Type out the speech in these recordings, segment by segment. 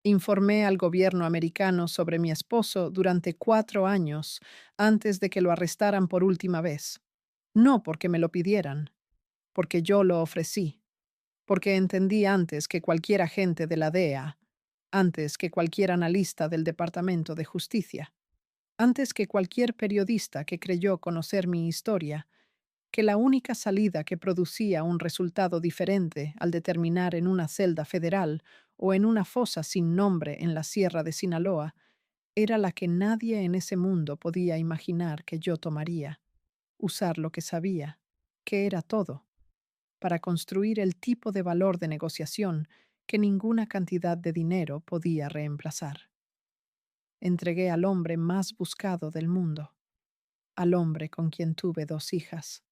Informé al gobierno americano sobre mi esposo durante 4 años antes de que lo arrestaran por última vez. No porque me lo pidieran, porque yo lo ofrecí, porque entendí antes que cualquier agente de la DEA, antes que cualquier analista del Departamento de Justicia, antes que cualquier periodista que creyó conocer mi historia, que la única salida que producía un resultado diferente al determinar en una celda federal o en una fosa sin nombre en la Sierra de Sinaloa era la que nadie en ese mundo podía imaginar que yo tomaría, usar lo que sabía, que era todo, para construir el tipo de valor de negociación que ninguna cantidad de dinero podía reemplazar. Entregué al hombre más buscado del mundo, al hombre con quien tuve 2 hijas,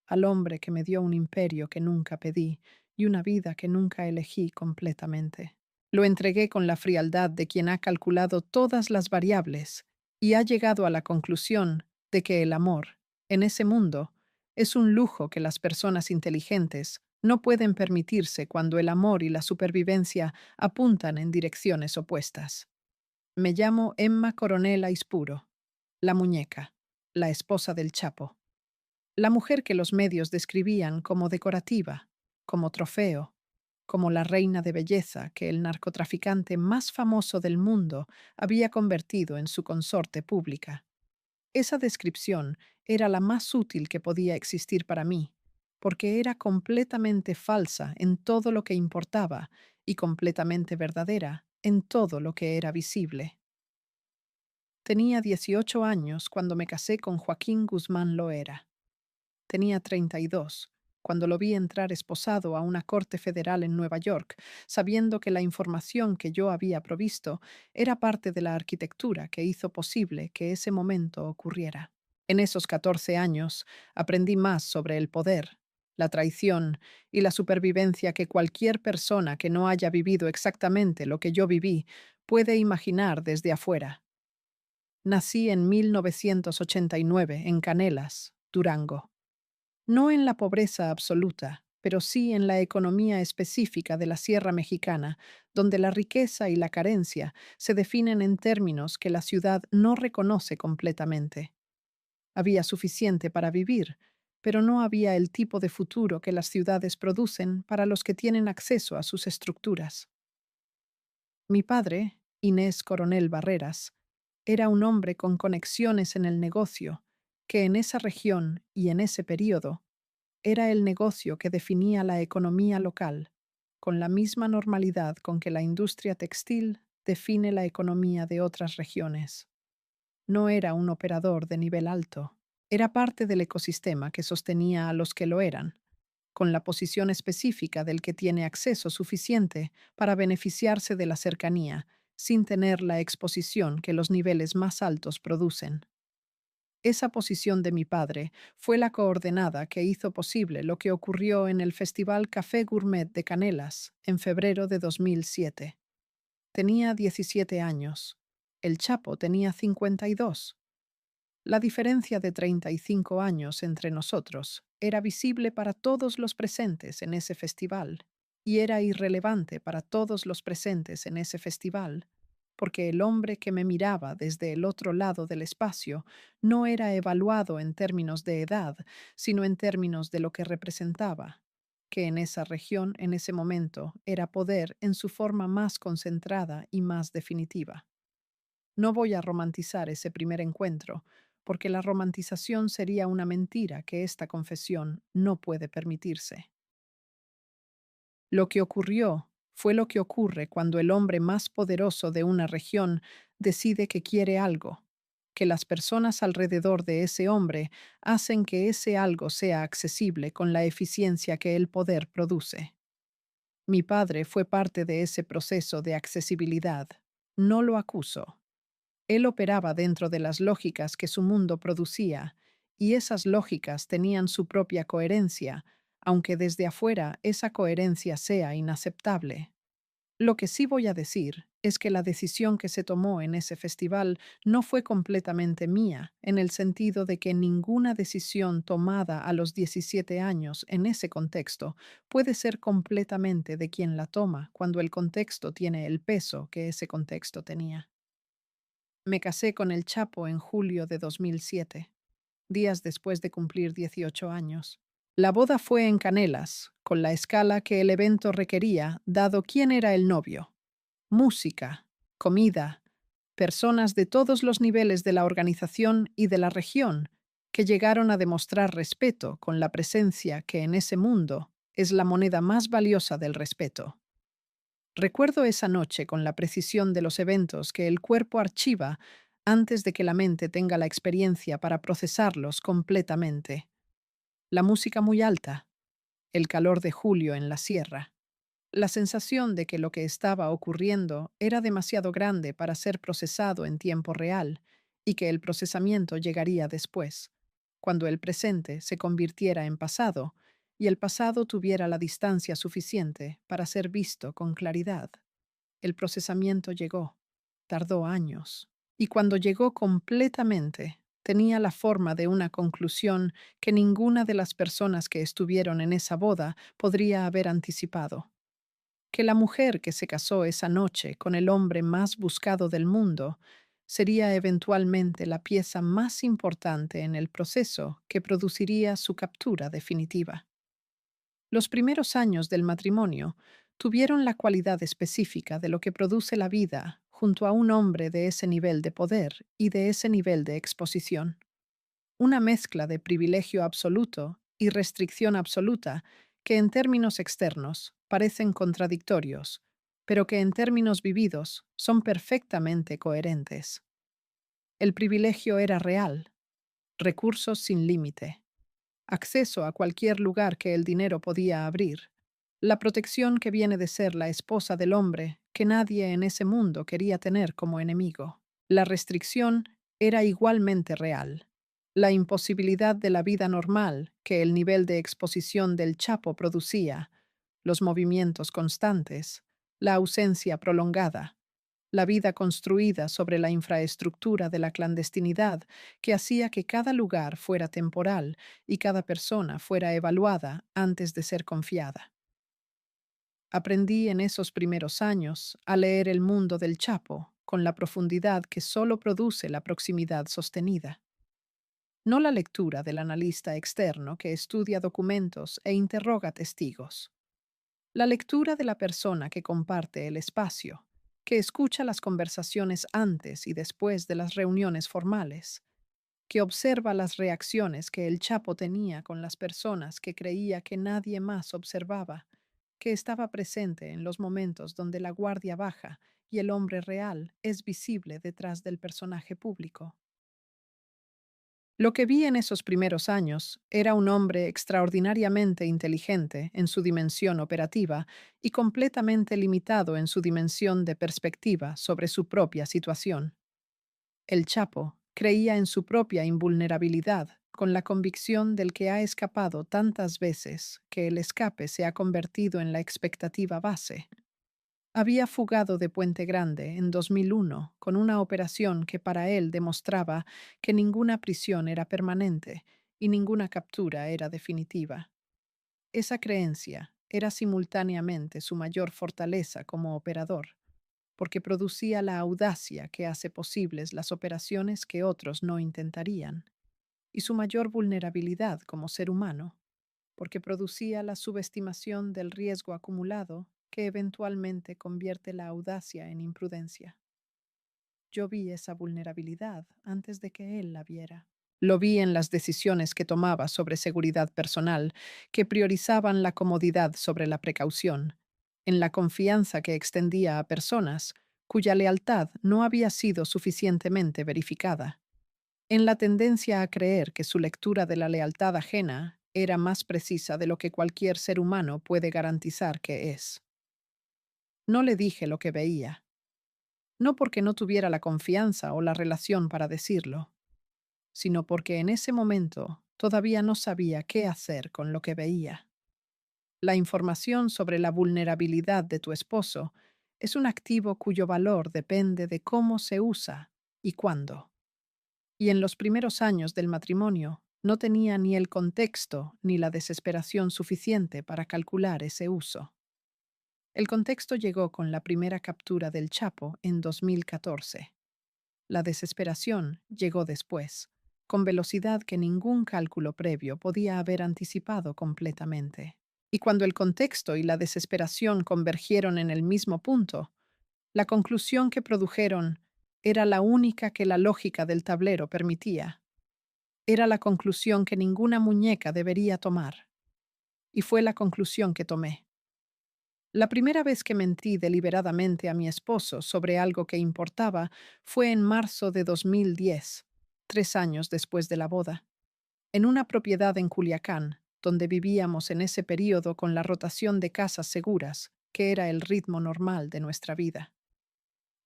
al hombre que me dio un imperio que nunca pedí y una vida que nunca elegí completamente. Lo entregué con la frialdad de quien ha calculado todas las variables y ha llegado a la conclusión de que el amor, en ese mundo, es un lujo que las personas inteligentes no pueden permitirse cuando el amor y la supervivencia apuntan en direcciones opuestas. Me llamo Emma Coronel Aispuro, la muñeca, la esposa del Chapo. La mujer que los medios describían como decorativa, como trofeo, como la reina de belleza que el narcotraficante más famoso del mundo había convertido en su consorte pública. Esa descripción era la más útil que podía existir para mí, porque era completamente falsa en todo lo que importaba y completamente verdadera en todo lo que era visible. Tenía 18 años cuando me casé con Joaquín Guzmán Loera. Tenía 32 cuando lo vi entrar esposado a una corte federal en Nueva York, sabiendo que la información que yo había provisto era parte de la arquitectura que hizo posible que ese momento ocurriera. En esos 14 años aprendí más sobre el poder, la traición y la supervivencia que cualquier persona que no haya vivido exactamente lo que yo viví puede imaginar desde afuera. Nací en 1989 en Canelas, Durango. No en la pobreza absoluta, pero sí en la economía específica de la Sierra Mexicana, donde la riqueza y la carencia se definen en términos que la ciudad no reconoce completamente. Había suficiente para vivir, pero no había el tipo de futuro que las ciudades producen para los que tienen acceso a sus estructuras. Mi padre, Inés Coronel Barreras, era un hombre con conexiones en el negocio, que en esa región y en ese período era el negocio que definía la economía local, con la misma normalidad con que la industria textil define la economía de otras regiones. No era un operador de nivel alto, era parte del ecosistema que sostenía a los que lo eran, con la posición específica del que tiene acceso suficiente para beneficiarse de la cercanía, sin tener la exposición que los niveles más altos producen. Esa posición de mi padre fue la coordenada que hizo posible lo que ocurrió en el Festival Café Gourmet de Canelas en febrero de 2007. Tenía 17 años. El Chapo tenía 52. La diferencia de 35 años entre nosotros era visible para todos los presentes en ese festival y era irrelevante para todos los presentes en ese festival, porque el hombre que me miraba desde el otro lado del espacio no era evaluado en términos de edad, sino en términos de lo que representaba, que en esa región, en ese momento, era poder en su forma más concentrada y más definitiva. No voy a romantizar ese primer encuentro, porque la romantización sería una mentira que esta confesión no puede permitirse. Lo que ocurrió fue lo que ocurre cuando el hombre más poderoso de una región decide que quiere algo, que las personas alrededor de ese hombre hacen que ese algo sea accesible con la eficiencia que el poder produce. Mi padre fue parte de ese proceso de accesibilidad. No lo acuso. Él operaba dentro de las lógicas que su mundo producía, y esas lógicas tenían su propia coherencia, aunque desde afuera esa coherencia sea inaceptable. Lo que sí voy a decir es que la decisión que se tomó en ese festival no fue completamente mía, en el sentido de que ninguna decisión tomada a los 17 años en ese contexto puede ser completamente de quien la toma cuando el contexto tiene el peso que ese contexto tenía. Me casé con el Chapo en julio de 2007, días después de cumplir 18 años. La boda fue en Canelas, con la escala que el evento requería, dado quién era el novio. Música, comida, personas de todos los niveles de la organización y de la región que llegaron a demostrar respeto con la presencia que en ese mundo es la moneda más valiosa del respeto. Recuerdo esa noche con la precisión de los eventos que el cuerpo archiva antes de que la mente tenga la experiencia para procesarlos completamente. La música muy alta, el calor de julio en la sierra, la sensación de que lo que estaba ocurriendo era demasiado grande para ser procesado en tiempo real y que el procesamiento llegaría después, cuando el presente se convirtiera en pasado y el pasado tuviera la distancia suficiente para ser visto con claridad. El procesamiento llegó, tardó años, y cuando llegó completamente, tenía la forma de una conclusión que ninguna de las personas que estuvieron en esa boda podría haber anticipado. Que la mujer que se casó esa noche con el hombre más buscado del mundo sería eventualmente la pieza más importante en el proceso que produciría su captura definitiva. Los primeros años del matrimonio tuvieron la cualidad específica de lo que produce la vida junto a un hombre de ese nivel de poder y de ese nivel de exposición. Una mezcla de privilegio absoluto y restricción absoluta que en términos externos parecen contradictorios, pero que en términos vividos son perfectamente coherentes. El privilegio era real, recursos sin límite, acceso a cualquier lugar que el dinero podía abrir, la protección que viene de ser la esposa del hombre que nadie en ese mundo quería tener como enemigo. La restricción era igualmente real. La imposibilidad de la vida normal que el nivel de exposición del Chapo producía, los movimientos constantes, la ausencia prolongada, la vida construida sobre la infraestructura de la clandestinidad que hacía que cada lugar fuera temporal y cada persona fuera evaluada antes de ser confiada. Aprendí en esos primeros años a leer el mundo del Chapo con la profundidad que solo produce la proximidad sostenida. No la lectura del analista externo que estudia documentos e interroga testigos. La lectura de la persona que comparte el espacio, que escucha las conversaciones antes y después de las reuniones formales, que observa las reacciones que el Chapo tenía con las personas que creía que nadie más observaba, que estaba presente en los momentos donde la guardia baja y el hombre real es visible detrás del personaje público. Lo que vi en esos primeros años era un hombre extraordinariamente inteligente en su dimensión operativa y completamente limitado en su dimensión de perspectiva sobre su propia situación. El Chapo creía en su propia invulnerabilidad con la convicción del que ha escapado tantas veces que el escape se ha convertido en la expectativa base. Había fugado de Puente Grande en 2001 con una operación que para él demostraba que ninguna prisión era permanente y ninguna captura era definitiva. Esa creencia era simultáneamente su mayor fortaleza como operador, porque producía la audacia que hace posibles las operaciones que otros no intentarían, y su mayor vulnerabilidad como ser humano, porque producía la subestimación del riesgo acumulado que eventualmente convierte la audacia en imprudencia. Yo vi esa vulnerabilidad antes de que él la viera. Lo vi en las decisiones que tomaba sobre seguridad personal, que priorizaban la comodidad sobre la precaución, en la confianza que extendía a personas cuya lealtad no había sido suficientemente verificada, en la tendencia a creer que su lectura de la lealtad ajena era más precisa de lo que cualquier ser humano puede garantizar que es. No le dije lo que veía, no porque no tuviera la confianza o la relación para decirlo, sino porque en ese momento todavía no sabía qué hacer con lo que veía. La información sobre la vulnerabilidad de tu esposo Es un activo cuyo valor depende de cómo se usa y cuándo. Y en los primeros años del matrimonio no tenía ni el contexto ni la desesperación suficiente para calcular ese uso. El contexto llegó con la primera captura del Chapo en 2014. La desesperación llegó después, con velocidad que ningún cálculo previo podía haber anticipado completamente. Y cuando el contexto y la desesperación convergieron en el mismo punto, la conclusión que produjeron era la única que la lógica del tablero permitía. Era la conclusión que ninguna muñeca debería tomar. Y fue la conclusión que tomé. La primera vez que mentí deliberadamente a mi esposo sobre algo que importaba fue en marzo de 2010, 3 años después de la boda, en una propiedad en Culiacán, donde vivíamos en ese período con la rotación de casas seguras, que era el ritmo normal de nuestra vida.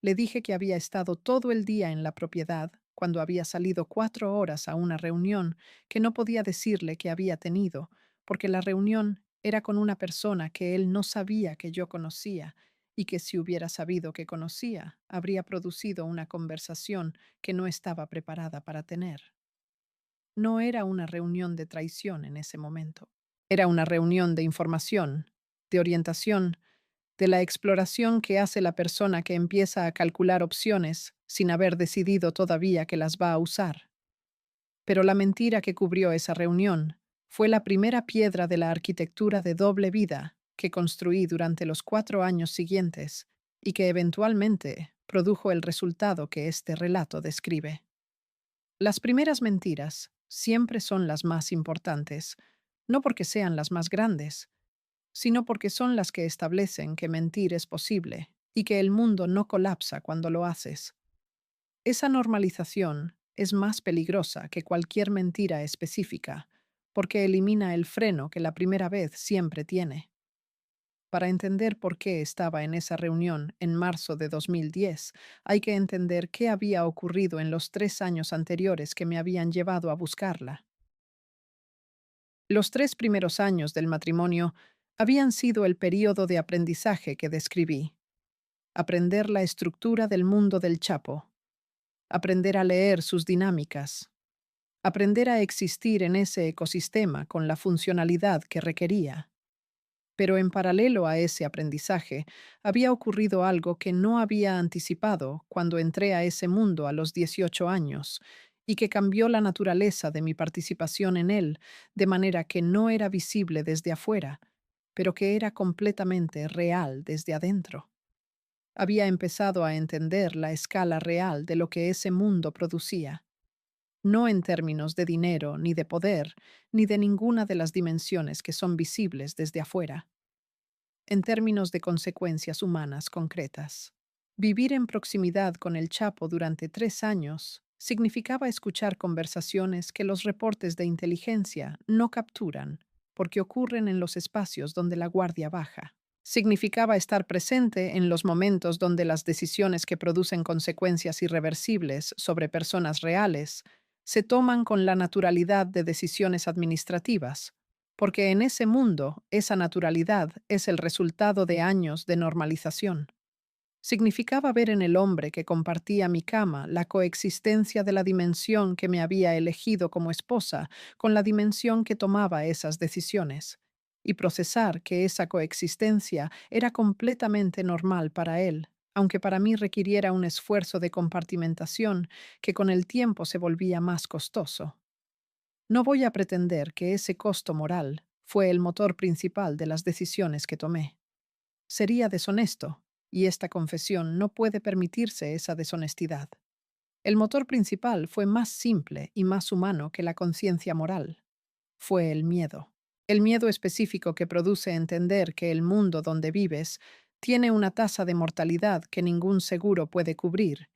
Le dije que había estado todo el día en la propiedad, cuando había salido 4 horas a una reunión que no podía decirle que había tenido, porque la reunión era con una persona que él no sabía que yo conocía y que si hubiera sabido que conocía, habría producido una conversación que no estaba preparada para tener. No era una reunión de traición en ese momento. Era una reunión de información, de orientación, de la exploración que hace la persona que empieza a calcular opciones sin haber decidido todavía que las va a usar. Pero la mentira que cubrió esa reunión fue la primera piedra de la arquitectura de doble vida que construí durante los 4 años siguientes y que eventualmente produjo el resultado que este relato describe. Las primeras mentiras siempre son las más importantes, no porque sean las más grandes, sino porque son las que establecen que mentir es posible y que el mundo no colapsa cuando lo haces. Esa normalización es más peligrosa que cualquier mentira específica, porque elimina el freno que la primera vez siempre tiene. Para entender por qué estaba en esa reunión en marzo de 2010, hay que entender qué había ocurrido en los 3 años anteriores que me habían llevado a buscarla. Los 3 primeros años del matrimonio habían sido el período de aprendizaje que describí. Aprender la estructura del mundo del Chapo, aprender a leer sus dinámicas, aprender a existir en ese ecosistema con la funcionalidad que requería. Pero en paralelo a ese aprendizaje, había ocurrido algo que no había anticipado cuando entré a ese mundo a los 18 años y que cambió la naturaleza de mi participación en él de manera que no era visible desde afuera, pero que era completamente real desde adentro. Había empezado a entender la escala real de lo que ese mundo producía, no en términos de dinero, ni de poder, ni de ninguna de las dimensiones que son visibles desde afuera, en términos de consecuencias humanas concretas. Vivir en proximidad con el Chapo durante 3 años significaba escuchar conversaciones que los reportes de inteligencia no capturan, porque ocurren en los espacios donde la guardia baja. Significaba estar presente en los momentos donde las decisiones que producen consecuencias irreversibles sobre personas reales se toman con la naturalidad de decisiones administrativas, porque en ese mundo esa naturalidad es el resultado de años de normalización. Significaba ver en el hombre que compartía mi cama la coexistencia de la dimensión que me había elegido como esposa con la dimensión que tomaba esas decisiones, y procesar que esa coexistencia era completamente normal para él, aunque para mí requiriera un esfuerzo de compartimentación que con el tiempo se volvía más costoso. No voy a pretender que ese costo moral fue el motor principal de las decisiones que tomé. Sería deshonesto, y esta confesión no puede permitirse esa deshonestidad. El motor principal fue más simple y más humano que la conciencia moral. Fue el miedo. El miedo específico que produce entender que el mundo donde vives tiene una tasa de mortalidad que ningún seguro puede cubrir,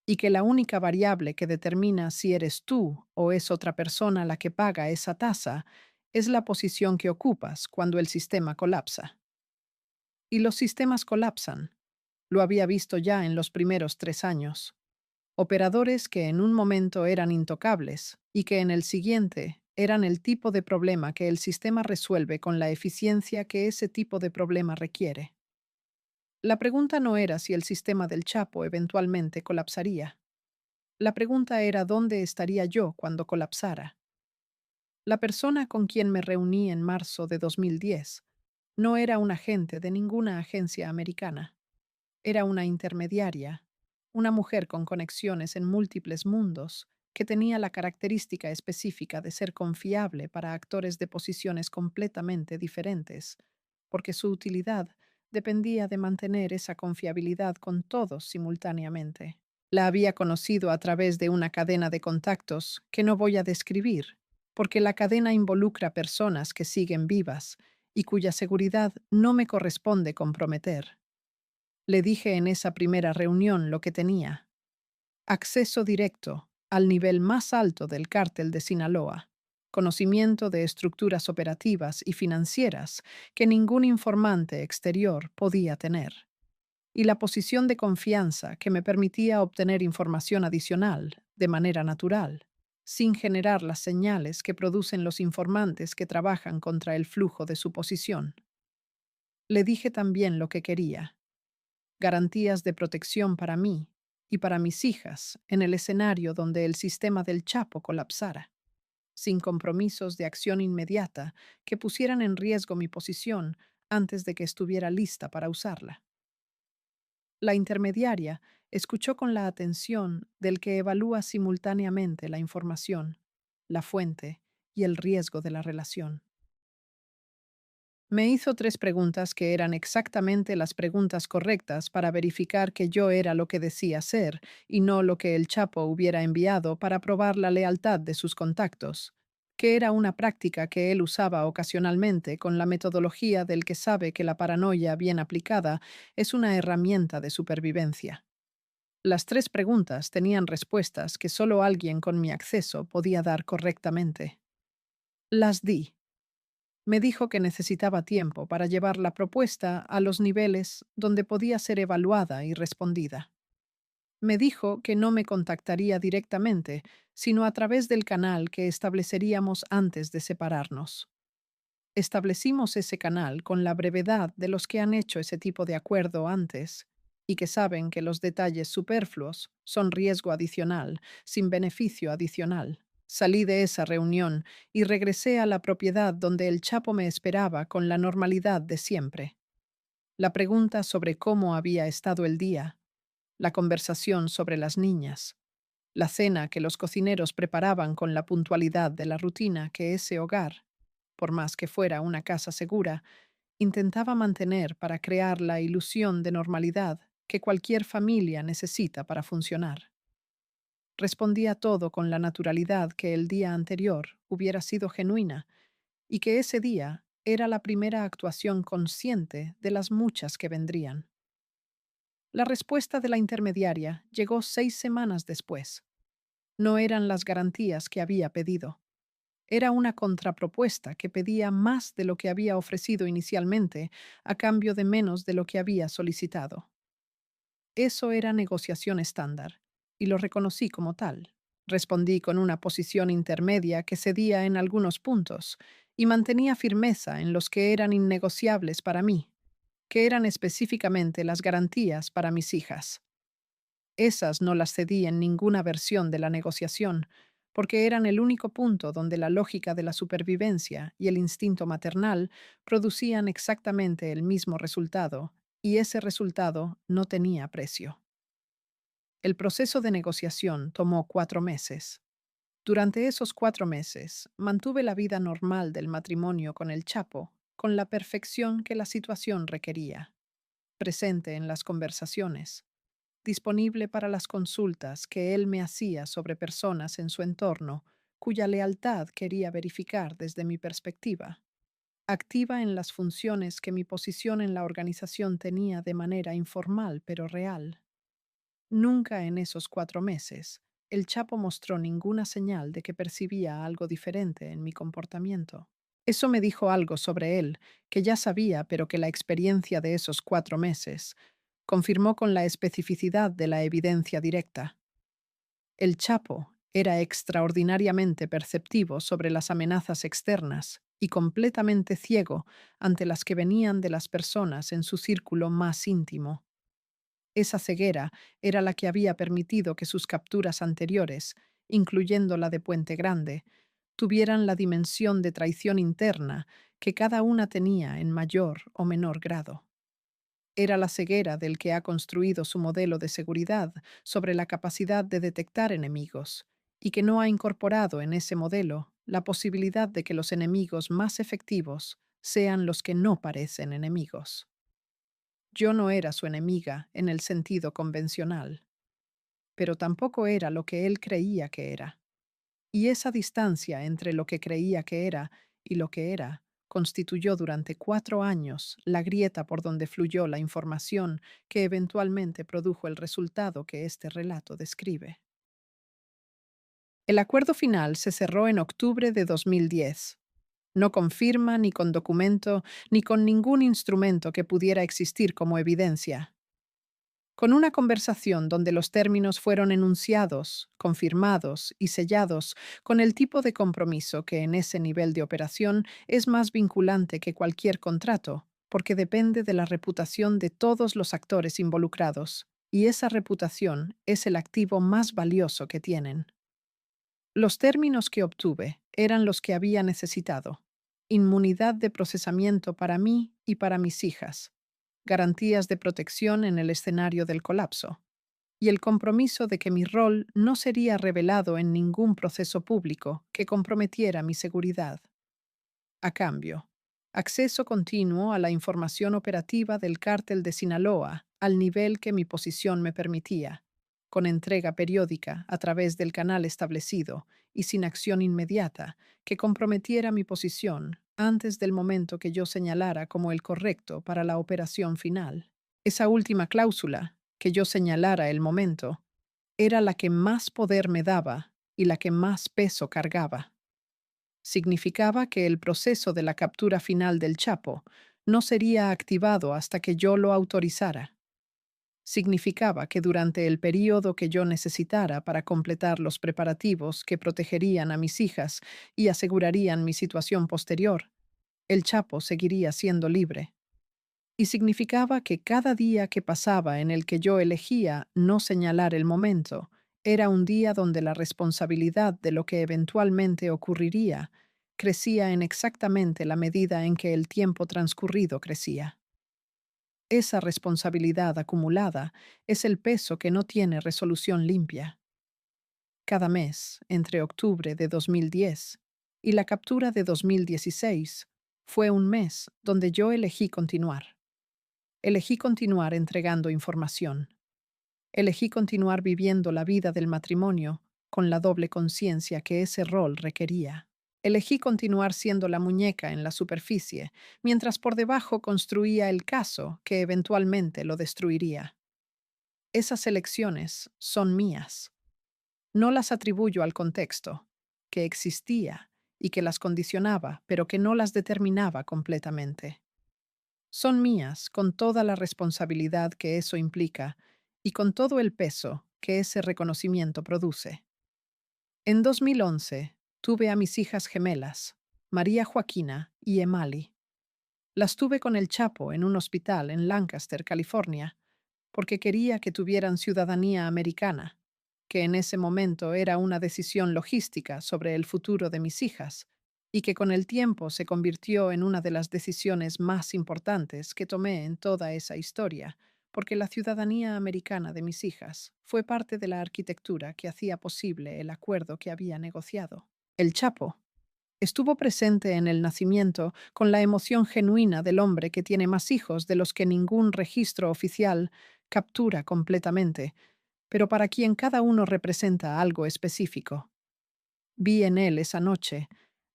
y que la única variable que determina si eres tú o es otra persona la que paga esa tasa es la posición que ocupas cuando el sistema colapsa. Y los sistemas colapsan. Lo había visto ya en los primeros 3 años. Operadores que en un momento eran intocables y que en el siguiente eran el tipo de problema que el sistema resuelve con la eficiencia que ese tipo de problema requiere. La pregunta no era si el sistema del Chapo eventualmente colapsaría. La pregunta era dónde estaría yo cuando colapsara. La persona con quien me reuní en marzo de 2010 no era un agente de ninguna agencia americana. Era una intermediaria, una mujer con conexiones en múltiples mundos, que tenía la característica específica de ser confiable para actores de posiciones completamente diferentes, porque su utilidad dependía de mantener esa confiabilidad con todos simultáneamente. La había conocido a través de una cadena de contactos que no voy a describir, porque la cadena involucra personas que siguen vivas y cuya seguridad no me corresponde comprometer. Le dije en esa primera reunión lo que tenía: acceso directo al nivel más alto del cártel de Sinaloa, conocimiento de estructuras operativas y financieras que ningún informante exterior podía tener, y la posición de confianza que me permitía obtener información adicional de manera natural, sin generar las señales que producen los informantes que trabajan contra el flujo de su posición. Le dije también lo que quería: garantías de protección para mí y para mis hijas en el escenario donde el sistema del Chapo colapsara, sin compromisos de acción inmediata que pusieran en riesgo mi posición antes de que estuviera lista para usarla. La intermediaria escuchó con la atención del que evalúa simultáneamente la información, la fuente y el riesgo de la relación. Me hizo 3 preguntas que eran exactamente las preguntas correctas para verificar que yo era lo que decía ser y no lo que el Chapo hubiera enviado para probar la lealtad de sus contactos, que era una práctica que él usaba ocasionalmente con la metodología del que sabe que la paranoia bien aplicada es una herramienta de supervivencia. Las 3 preguntas tenían respuestas que solo alguien con mi acceso podía dar correctamente. Las di. Me dijo que necesitaba tiempo para llevar la propuesta a los niveles donde podía ser evaluada y respondida. Me dijo que no me contactaría directamente, sino a través del canal que estableceríamos antes de separarnos. Establecimos ese canal con la brevedad de los que han hecho ese tipo de acuerdo antes y que saben que los detalles superfluos son riesgo adicional, sin beneficio adicional. Salí de esa reunión y regresé a la propiedad donde el Chapo me esperaba con la normalidad de siempre. La pregunta sobre cómo había estado el día, la conversación sobre las niñas, la cena que los cocineros preparaban con la puntualidad de la rutina que ese hogar, por más que fuera una casa segura, intentaba mantener para crear la ilusión de normalidad que cualquier familia necesita para funcionar. Respondía todo con la naturalidad que el día anterior hubiera sido genuina y que ese día era la primera actuación consciente de las muchas que vendrían. La respuesta de la intermediaria llegó 6 semanas después. No eran las garantías que había pedido. Era una contrapropuesta que pedía más de lo que había ofrecido inicialmente a cambio de menos de lo que había solicitado. Eso era negociación estándar, y lo reconocí como tal. Respondí con una posición intermedia que cedía en algunos puntos y mantenía firmeza en los que eran innegociables para mí, que eran específicamente las garantías para mis hijas. Esas no las cedí en ninguna versión de la negociación, porque eran el único punto donde la lógica de la supervivencia y el instinto maternal producían exactamente el mismo resultado, y ese resultado no tenía precio. El proceso de negociación tomó 4 meses. Durante esos 4 meses mantuve la vida normal del matrimonio con el Chapo, con la perfección que la situación requería, presente en las conversaciones, disponible para las consultas que él me hacía sobre personas en su entorno cuya lealtad quería verificar desde mi perspectiva, activa en las funciones que mi posición en la organización tenía de manera informal pero real. Nunca en esos 4 meses el Chapo mostró ninguna señal de que percibía algo diferente en mi comportamiento. Eso me dijo algo sobre él que ya sabía, pero que la experiencia de esos 4 meses confirmó con la especificidad de la evidencia directa. El Chapo era extraordinariamente perceptivo sobre las amenazas externas y completamente ciego ante las que venían de las personas en su círculo más íntimo. Esa ceguera era la que había permitido que sus capturas anteriores, incluyendo la de Puente Grande, tuvieran la dimensión de traición interna que cada una tenía en mayor o menor grado. Era la ceguera del que ha construido su modelo de seguridad sobre la capacidad de detectar enemigos, y que no ha incorporado en ese modelo la posibilidad de que los enemigos más efectivos sean los que no parecen enemigos. Yo no era su enemiga en el sentido convencional, pero tampoco era lo que él creía que era. Y esa distancia entre lo que creía que era y lo que era constituyó durante 4 años la grieta por donde fluyó la información que eventualmente produjo el resultado que este relato describe. El acuerdo final se cerró en octubre de 2010. No con firma, ni con documento, ni con ningún instrumento que pudiera existir como evidencia. Con una conversación donde los términos fueron enunciados, confirmados y sellados con el tipo de compromiso que en ese nivel de operación es más vinculante que cualquier contrato, porque depende de la reputación de todos los actores involucrados, y esa reputación es el activo más valioso que tienen. Los términos que obtuve eran los que había necesitado: inmunidad de procesamiento para mí y para mis hijas, garantías de protección en el escenario del colapso, y el compromiso de que mi rol no sería revelado en ningún proceso público que comprometiera mi seguridad. A cambio, acceso continuo a la información operativa del cártel de Sinaloa al nivel que mi posición me permitía, con entrega periódica a través del canal establecido y sin acción inmediata que comprometiera mi posición antes del momento que yo señalara como el correcto para la operación final. Esa última cláusula, que yo señalara el momento, era la que más poder me daba y la que más peso cargaba. Significaba que el proceso de la captura final del Chapo no sería activado hasta que yo lo autorizara. Significaba que durante el período que yo necesitara para completar los preparativos que protegerían a mis hijas y asegurarían mi situación posterior, el Chapo seguiría siendo libre. Y significaba que cada día que pasaba en el que yo elegía no señalar el momento, era un día donde la responsabilidad de lo que eventualmente ocurriría crecía en exactamente la medida en que el tiempo transcurrido crecía. Esa responsabilidad acumulada es el peso que no tiene resolución limpia. Cada mes, entre octubre de 2010 y la captura de 2016, fue un mes donde yo elegí continuar. Elegí continuar entregando información. Elegí continuar viviendo la vida del matrimonio con la doble conciencia que ese rol requería. Elegí continuar siendo la muñeca en la superficie, mientras por debajo construía el caso que eventualmente lo destruiría. Esas elecciones son mías. No las atribuyo al contexto, que existía y que las condicionaba, pero que no las determinaba completamente. Son mías con toda la responsabilidad que eso implica y con todo el peso que ese reconocimiento produce. En 2011 tuve a mis hijas gemelas, María Joaquina y Emali. Las tuve con el Chapo en un hospital en Lancaster, California, porque quería que tuvieran ciudadanía americana, que en ese momento era una decisión logística sobre el futuro de mis hijas, y que con el tiempo se convirtió en una de las decisiones más importantes que tomé en toda esa historia, porque la ciudadanía americana de mis hijas fue parte de la arquitectura que hacía posible el acuerdo que había negociado. El Chapo estuvo presente en el nacimiento con la emoción genuina del hombre que tiene más hijos de los que ningún registro oficial captura completamente, pero para quien cada uno representa algo específico. Vi en él esa noche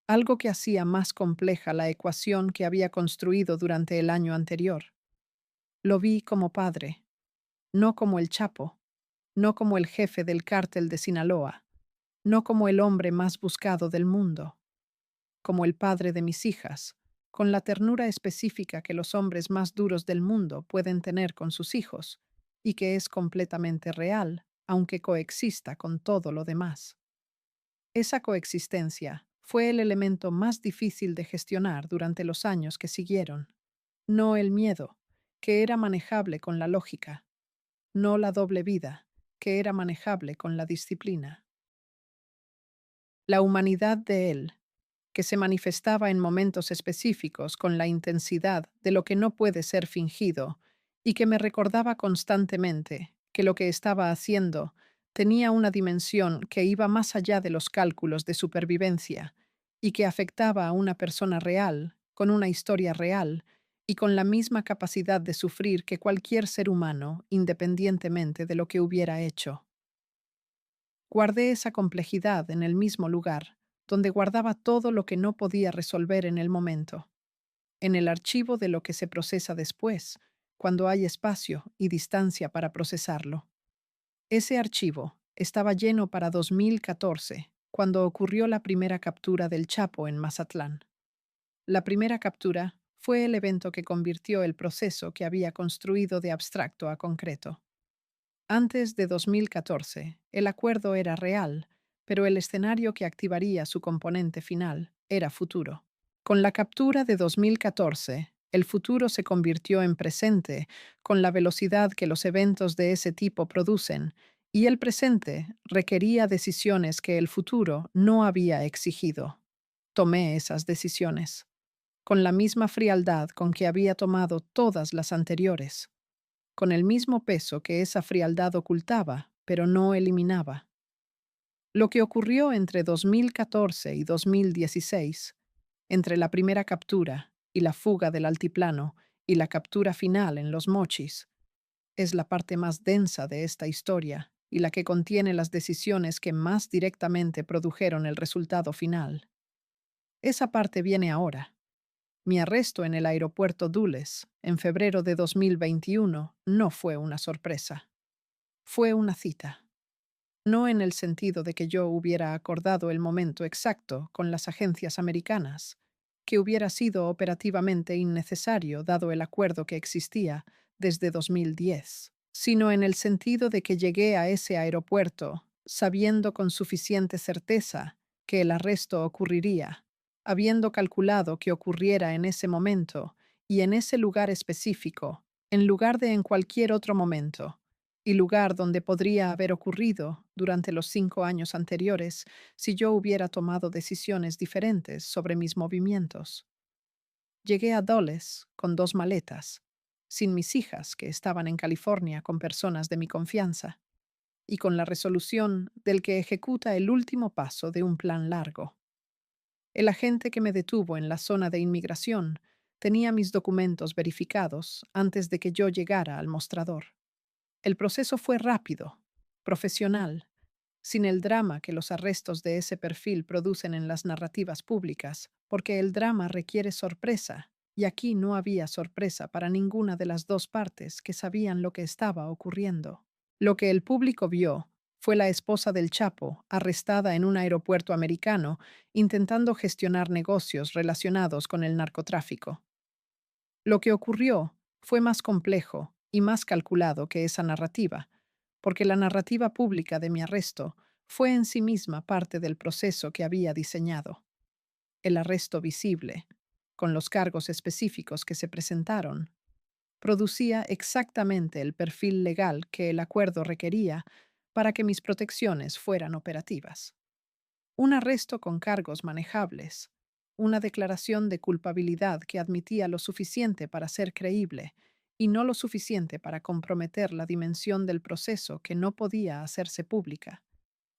algo que hacía más compleja la ecuación que había construido durante el año anterior. Lo vi como padre, no como el Chapo, no como el jefe del cártel de Sinaloa, no como el hombre más buscado del mundo, como el padre de mis hijas, con la ternura específica que los hombres más duros del mundo pueden tener con sus hijos, y que es completamente real, aunque coexista con todo lo demás. Esa coexistencia fue el elemento más difícil de gestionar durante los años que siguieron. No el miedo, que era manejable con la lógica, no la doble vida, que era manejable con la disciplina. La humanidad de él, que se manifestaba en momentos específicos con la intensidad de lo que no puede ser fingido, y que me recordaba constantemente que lo que estaba haciendo tenía una dimensión que iba más allá de los cálculos de supervivencia y que afectaba a una persona real, con una historia real y con la misma capacidad de sufrir que cualquier ser humano, independientemente de lo que hubiera hecho. Guardé esa complejidad en el mismo lugar, donde guardaba todo lo que no podía resolver en el momento, en el archivo de lo que se procesa después, cuando hay espacio y distancia para procesarlo. Ese archivo estaba lleno para 2014, cuando ocurrió la primera captura del Chapo en Mazatlán. La primera captura fue el evento que convirtió el proceso que había construido de abstracto a concreto. Antes de 2014, el acuerdo era real, pero el escenario que activaría su componente final era futuro. Con la captura de 2014, el futuro se convirtió en presente con la velocidad que los eventos de ese tipo producen, y el presente requería decisiones que el futuro no había exigido. Tomé esas decisiones, con la misma frialdad con que había tomado todas las anteriores, con el mismo peso que esa frialdad ocultaba, pero no eliminaba. Lo que ocurrió entre 2014 y 2016, entre la primera captura y la fuga del altiplano y la captura final en Los Mochis, es la parte más densa de esta historia y la que contiene las decisiones que más directamente produjeron el resultado final. Esa parte viene ahora. Mi arresto en el aeropuerto Dulles, en febrero de 2021, no fue una sorpresa. Fue una cita. No en el sentido de que yo hubiera acordado el momento exacto con las agencias americanas, que hubiera sido operativamente innecesario dado el acuerdo que existía desde 2010, sino en el sentido de que llegué a ese aeropuerto sabiendo con suficiente certeza que el arresto ocurriría, habiendo calculado que ocurriera en ese momento y en ese lugar específico, en lugar de en cualquier otro momento, y lugar donde podría haber ocurrido durante los 5 años anteriores si yo hubiera tomado decisiones diferentes sobre mis movimientos. Llegué a Dulles con 2 maletas, sin mis hijas que estaban en California con personas de mi confianza, y con la resolución del que ejecuta el último paso de un plan largo. El agente que me detuvo en la zona de inmigración tenía mis documentos verificados antes de que yo llegara al mostrador. El proceso fue rápido, profesional, sin el drama que los arrestos de ese perfil producen en las narrativas públicas, porque el drama requiere sorpresa, y aquí no había sorpresa para ninguna de las dos partes que sabían lo que estaba ocurriendo. Lo que el público vio fue la esposa del Chapo, arrestada en un aeropuerto americano, intentando gestionar negocios relacionados con el narcotráfico. Lo que ocurrió fue más complejo y más calculado que esa narrativa, porque la narrativa pública de mi arresto fue en sí misma parte del proceso que había diseñado. El arresto visible, con los cargos específicos que se presentaron, producía exactamente el perfil legal que el acuerdo requería para que mis protecciones fueran operativas. Un arresto con cargos manejables, una declaración de culpabilidad que admitía lo suficiente para ser creíble y no lo suficiente para comprometer la dimensión del proceso que no podía hacerse pública,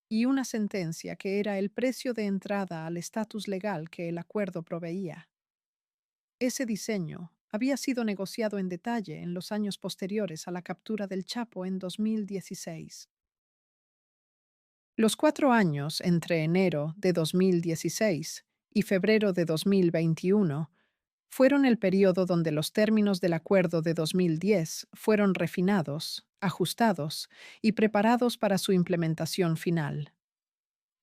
y una sentencia que era el precio de entrada al estatus legal que el acuerdo proveía. Ese diseño había sido negociado en detalle en los años posteriores a la captura del Chapo en 2016. Los 4 años entre enero de 2016 y febrero de 2021 fueron el periodo donde los términos del acuerdo de 2010 fueron refinados, ajustados y preparados para su implementación final.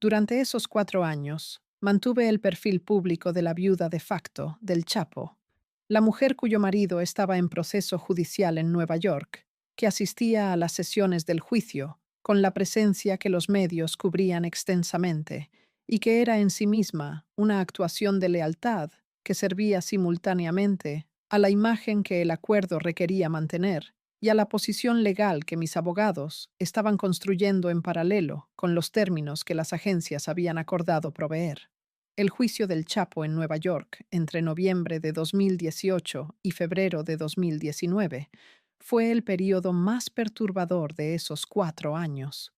Durante esos 4 años, mantuve el perfil público de la viuda de facto del Chapo, la mujer cuyo marido estaba en proceso judicial en Nueva York, que asistía a las sesiones del juicio con la presencia que los medios cubrían extensamente y que era en sí misma una actuación de lealtad que servía simultáneamente a la imagen que el acuerdo requería mantener y a la posición legal que mis abogados estaban construyendo en paralelo con los términos que las agencias habían acordado proveer. El juicio del Chapo en Nueva York entre noviembre de 2018 y febrero de 2019 fue el periodo más perturbador de esos 4 años.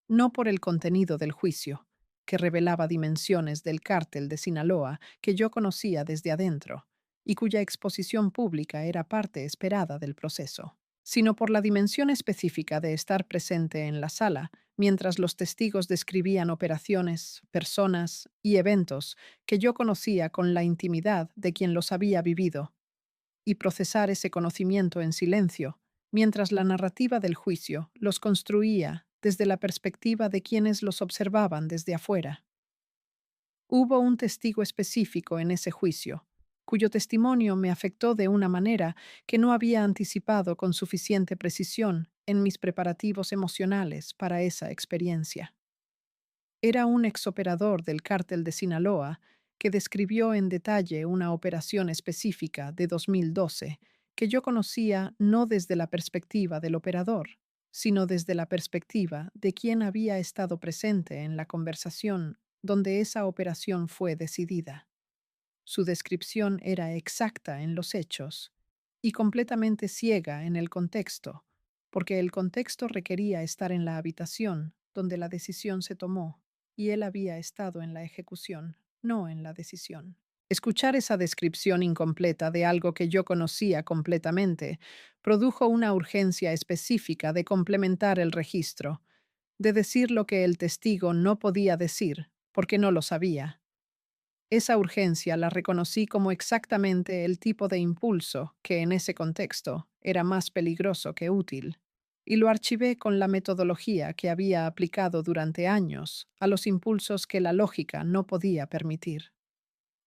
No por el contenido del juicio, que revelaba dimensiones del cártel de Sinaloa que yo conocía desde adentro y cuya exposición pública era parte esperada del proceso, sino por la dimensión específica de estar presente en la sala mientras los testigos describían operaciones, personas y eventos que yo conocía con la intimidad de quien los había vivido, y procesar ese conocimiento en silencio, mientras la narrativa del juicio los construía desde la perspectiva de quienes los observaban desde afuera. Hubo un testigo específico en ese juicio, cuyo testimonio me afectó de una manera que no había anticipado con suficiente precisión en mis preparativos emocionales para esa experiencia. Era un exoperador del cártel de Sinaloa que describió en detalle una operación específica de 2012 que yo conocía no desde la perspectiva del operador, sino desde la perspectiva de quien había estado presente en la conversación donde esa operación fue decidida. Su descripción era exacta en los hechos y completamente ciega en el contexto, porque el contexto requería estar en la habitación donde la decisión se tomó, y él había estado en la ejecución, no en la decisión. Escuchar esa descripción incompleta de algo que yo conocía completamente produjo una urgencia específica de complementar el registro, de decir lo que el testigo no podía decir, porque no lo sabía. Esa urgencia la reconocí como exactamente el tipo de impulso que en ese contexto era más peligroso que útil, y lo archivé con la metodología que había aplicado durante años a los impulsos que la lógica no podía permitir.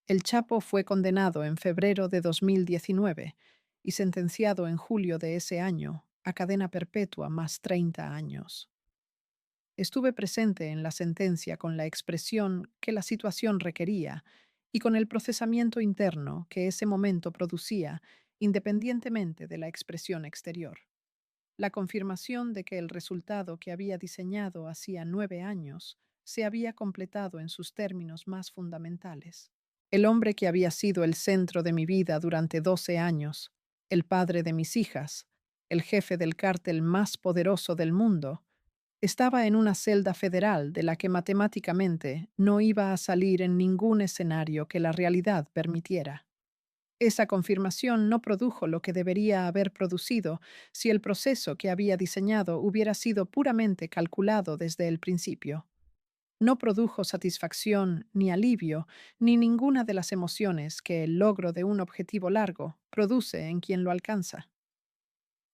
El Chapo fue condenado en febrero de 2019 y sentenciado en julio de ese año a cadena perpetua más 30 años. Estuve presente en la sentencia con la expresión que la situación requería y con el procesamiento interno que ese momento producía, independientemente de la expresión exterior. La confirmación de que el resultado que había diseñado hacía 9 años se había completado en sus términos más fundamentales. El hombre que había sido el centro de mi vida durante 12 años, el padre de mis hijas, el jefe del cártel más poderoso del mundo, estaba en una celda federal de la que matemáticamente no iba a salir en ningún escenario que la realidad permitiera. Esa confirmación no produjo lo que debería haber producido si el proceso que había diseñado hubiera sido puramente calculado desde el principio. No produjo satisfacción, ni alivio, ni ninguna de las emociones que el logro de un objetivo largo produce en quien lo alcanza.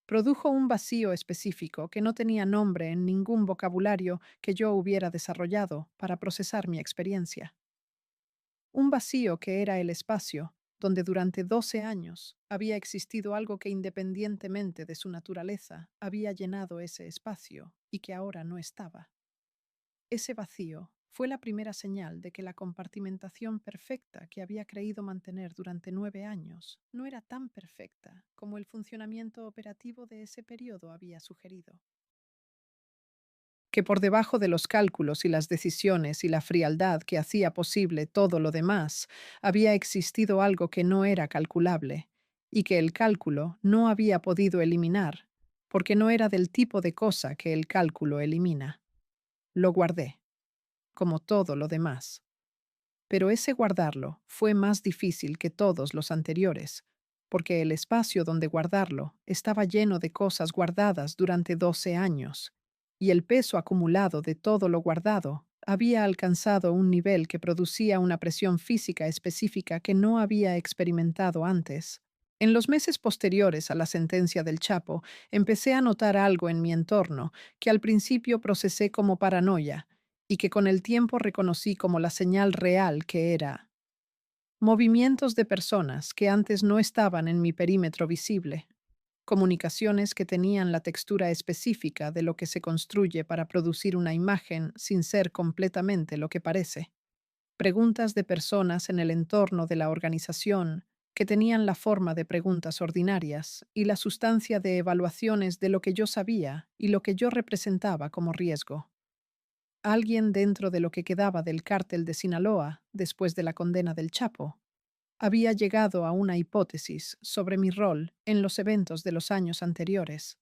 Produjo un vacío específico que no tenía nombre en ningún vocabulario que yo hubiera desarrollado para procesar mi experiencia. Un vacío que era el espacio donde durante 12 años había existido algo que independientemente de su naturaleza había llenado ese espacio y que ahora no estaba. Ese vacío fue la primera señal de que la compartimentación perfecta que había creído mantener durante 9 años no era tan perfecta como el funcionamiento operativo de ese periodo había sugerido. Que por debajo de los cálculos y las decisiones y la frialdad que hacía posible todo lo demás, había existido algo que no era calculable, y que el cálculo no había podido eliminar, porque no era del tipo de cosa que el cálculo elimina. Lo guardé, como todo lo demás. Pero ese guardarlo fue más difícil que todos los anteriores, porque el espacio donde guardarlo estaba lleno de cosas guardadas durante 12 años, y el peso acumulado de todo lo guardado había alcanzado un nivel que producía una presión física específica que no había experimentado antes. En los meses posteriores a la sentencia del Chapo, empecé a notar algo en mi entorno que al principio procesé como paranoia, y que con el tiempo reconocí como la señal real que era. Movimientos de personas que antes no estaban en mi perímetro visible. Comunicaciones que tenían la textura específica de lo que se construye para producir una imagen sin ser completamente lo que parece. preguntas de personas en el entorno de la organización que tenían la forma de preguntas ordinarias y la sustancia de evaluaciones de lo que yo sabía y lo que yo representaba como riesgo. Alguien dentro de lo que quedaba del cártel de Sinaloa, después de la condena del Chapo, había llegado a una hipótesis sobre mi rol en los eventos de los años anteriores,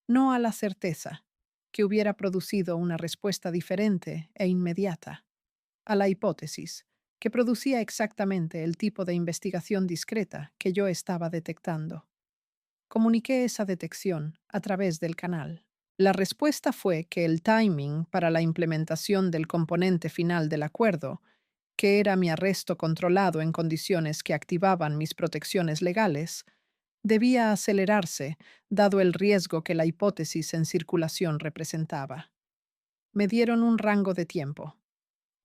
no a la certeza que hubiera producido una respuesta diferente e inmediata, a la hipótesis que producía exactamente el tipo de investigación discreta que yo estaba detectando. Comuniqué esa detección a través del canal. La respuesta fue que el timing para la implementación del componente final del acuerdo, que era mi arresto controlado en condiciones que activaban mis protecciones legales, debía acelerarse dado el riesgo que la hipótesis en circulación representaba. Me dieron un rango de tiempo.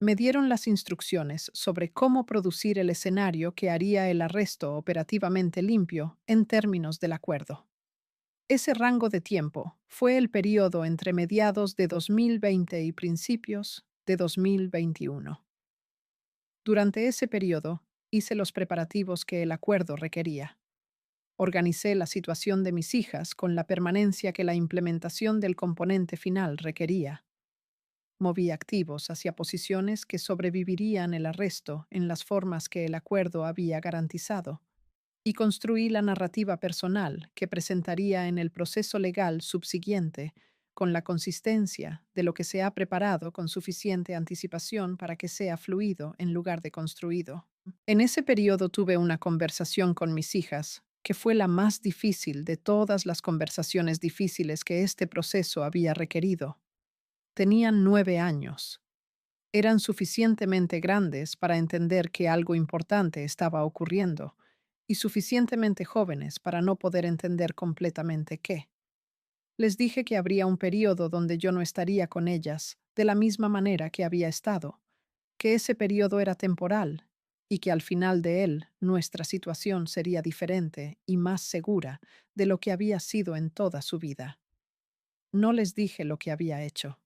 Me dieron las instrucciones sobre cómo producir el escenario que haría el arresto operativamente limpio en términos del acuerdo. Ese rango de tiempo fue el periodo entre mediados de 2020 y principios de 2021. Durante ese periodo, hice los preparativos que el acuerdo requería. Organicé la situación de mis hijas con la permanencia que la implementación del componente final requería. Moví activos hacia posiciones que sobrevivirían el arresto en las formas que el acuerdo había garantizado, y construí la narrativa personal que presentaría en el proceso legal subsiguiente con la consistencia de lo que se ha preparado con suficiente anticipación para que sea fluido en lugar de construido. En ese periodo tuve una conversación con mis hijas, que fue la más difícil de todas las conversaciones difíciles que este proceso había requerido. Tenían 9 años. Eran suficientemente grandes para entender que algo importante estaba ocurriendo y suficientemente jóvenes para no poder entender completamente qué. Les dije que habría un periodo donde yo no estaría con ellas de la misma manera que había estado, que ese periodo era temporal y que al final de él nuestra situación sería diferente y más segura de lo que había sido en toda su vida. No les dije lo que había hecho.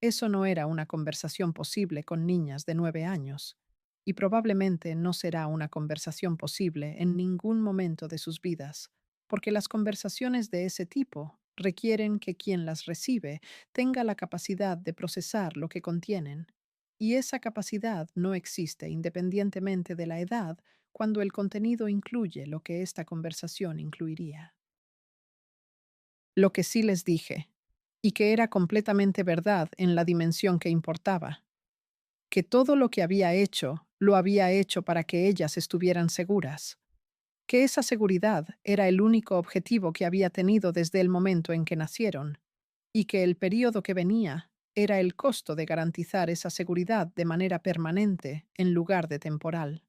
Eso no era una conversación posible con niñas de 9 años, y probablemente no será una conversación posible en ningún momento de sus vidas, porque las conversaciones de ese tipo requieren que quien las recibe tenga la capacidad de procesar lo que contienen, y esa capacidad no existe independientemente de la edad cuando el contenido incluye lo que esta conversación incluiría. Lo que sí les dije, y que era completamente verdad en la dimensión que importaba, que todo lo que había hecho lo había hecho para que ellas estuvieran seguras, que esa seguridad era el único objetivo que había tenido desde el momento en que nacieron, y que el período que venía era el costo de garantizar esa seguridad de manera permanente en lugar de temporal.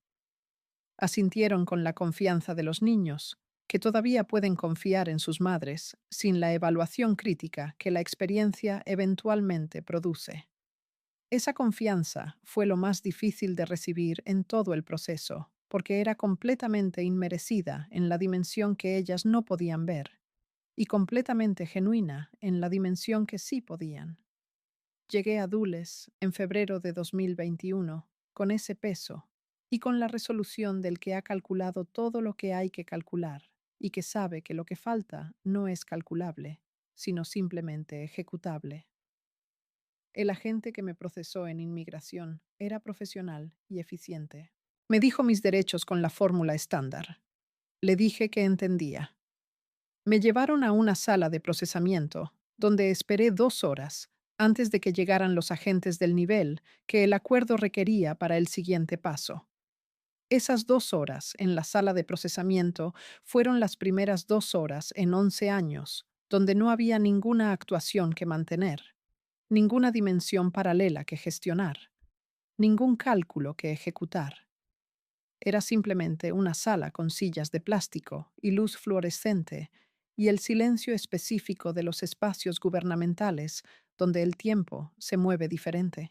Asintieron con la confianza de los niños, que todavía pueden confiar en sus madres sin la evaluación crítica que la experiencia eventualmente produce. Esa confianza fue lo más difícil de recibir en todo el proceso, porque era completamente inmerecida en la dimensión que ellas no podían ver, y completamente genuina en la dimensión que sí podían. Llegué a Dules en febrero de 2021 con ese peso y con la resolución del que ha calculado todo lo que hay que calcular y que sabe que lo que falta no es calculable, sino simplemente ejecutable. El agente que me procesó en inmigración era profesional y eficiente. Me dijo mis derechos con la fórmula estándar. Le dije que entendía. Me llevaron a una sala de procesamiento, donde esperé 2 horas antes de que llegaran los agentes del nivel que el acuerdo requería para el siguiente paso. Esas 2 horas en la sala de procesamiento fueron las primeras 2 horas en 11 años, donde no había ninguna actuación que mantener, ninguna dimensión paralela que gestionar, ningún cálculo que ejecutar. Era simplemente una sala con sillas de plástico y luz fluorescente y el silencio específico de los espacios gubernamentales donde el tiempo se mueve diferente.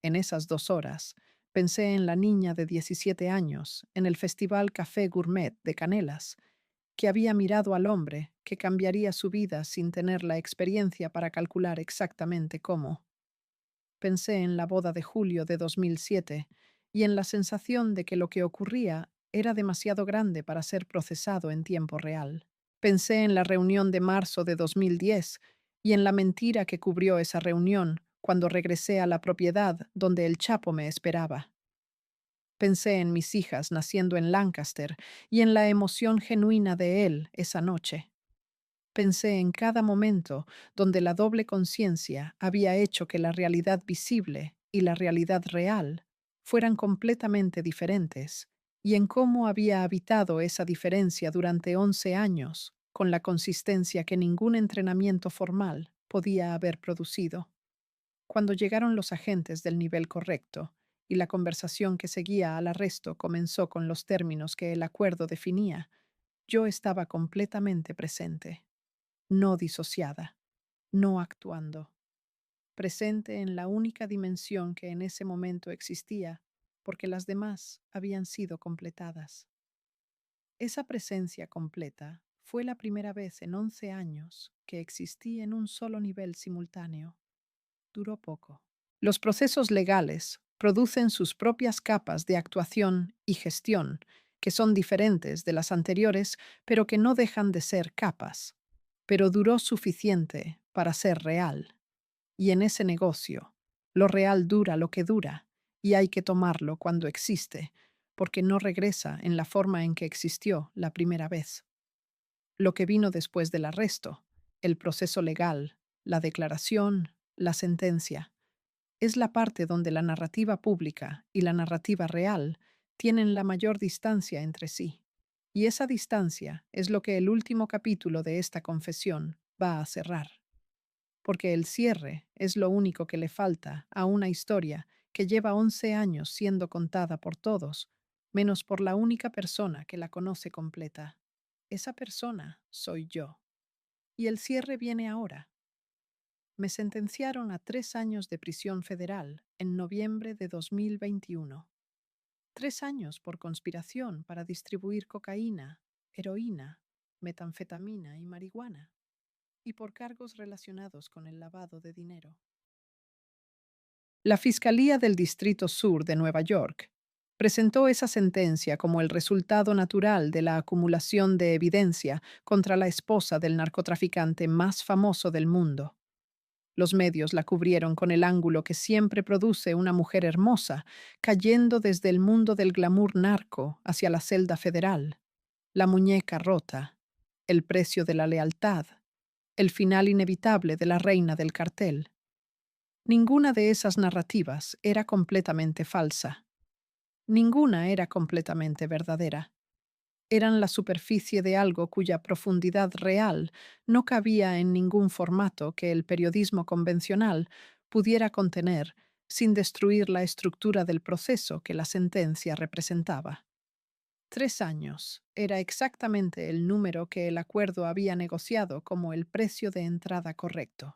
En esas 2 horas, pensé en la niña de 17 años en el Festival Café Gourmet de Canelas, que había mirado al hombre que cambiaría su vida sin tener la experiencia para calcular exactamente cómo. Pensé en la boda de julio de 2007 y en la sensación de que lo que ocurría era demasiado grande para ser procesado en tiempo real. Pensé en la reunión de marzo de 2010 y en la mentira que cubrió esa reunión cuando regresé a la propiedad donde el Chapo me esperaba. Pensé en mis hijas naciendo en Lancaster y en la emoción genuina de él esa noche. Pensé en cada momento donde la doble conciencia había hecho que la realidad visible y la realidad real fueran completamente diferentes, y en cómo había habitado esa diferencia durante 11 años, con la consistencia que ningún entrenamiento formal podía haber producido. Cuando llegaron los agentes del nivel correcto, y la conversación que seguía al arresto comenzó con los términos que el acuerdo definía, yo estaba completamente presente, no disociada, no actuando, presente en la única dimensión que en ese momento existía, porque las demás habían sido completadas. Esa presencia completa fue la primera vez en 11 años que existí en un solo nivel simultáneo. Duró poco. Los procesos legales producen sus propias capas de actuación y gestión, que son diferentes de las anteriores, pero que no dejan de ser capas. Pero duró suficiente para ser real. Y en ese negocio, lo real dura lo que dura, y hay que tomarlo cuando existe, porque no regresa en la forma en que existió la primera vez. Lo que vino después del arresto, el proceso legal, la declaración, la sentencia, es la parte donde la narrativa pública y la narrativa real tienen la mayor distancia entre sí. Y esa distancia es lo que el último capítulo de esta confesión va a cerrar. Porque el cierre es lo único que le falta a una historia que lleva 11 años siendo contada por todos, menos por la única persona que la conoce completa. Esa persona soy yo. Y el cierre viene ahora. Me sentenciaron a 3 años de prisión federal en noviembre de 2021. 3 años por conspiración para distribuir cocaína, heroína, metanfetamina y marihuana, y por cargos relacionados con el lavado de dinero. La Fiscalía del Distrito Sur de Nueva York presentó esa sentencia como el resultado natural de la acumulación de evidencia contra la esposa del narcotraficante más famoso del mundo. Los medios la cubrieron con el ángulo que siempre produce una mujer hermosa, cayendo desde el mundo del glamour narco hacia la celda federal, la muñeca rota, el precio de la lealtad, el final inevitable de la reina del cartel. Ninguna de esas narrativas era completamente falsa. Ninguna era completamente verdadera. Eran la superficie de algo cuya profundidad real no cabía en ningún formato que el periodismo convencional pudiera contener sin destruir la estructura del proceso que la sentencia representaba. 3 años era exactamente el número que el acuerdo había negociado como el precio de entrada correcto,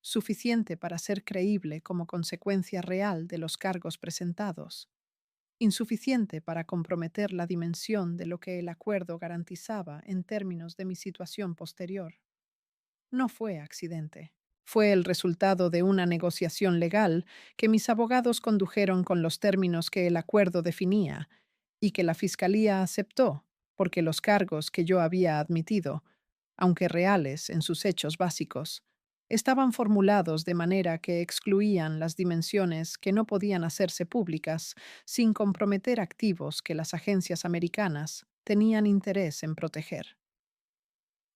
suficiente para ser creíble como consecuencia real de los cargos presentados, insuficiente para comprometer la dimensión de lo que el acuerdo garantizaba en términos de mi situación posterior. No fue accidente. Fue el resultado de una negociación legal que mis abogados condujeron con los términos que el acuerdo definía y que la Fiscalía aceptó, porque los cargos que yo había admitido, aunque reales en sus hechos básicos, estaban formulados de manera que excluían las dimensiones que no podían hacerse públicas sin comprometer activos que las agencias americanas tenían interés en proteger.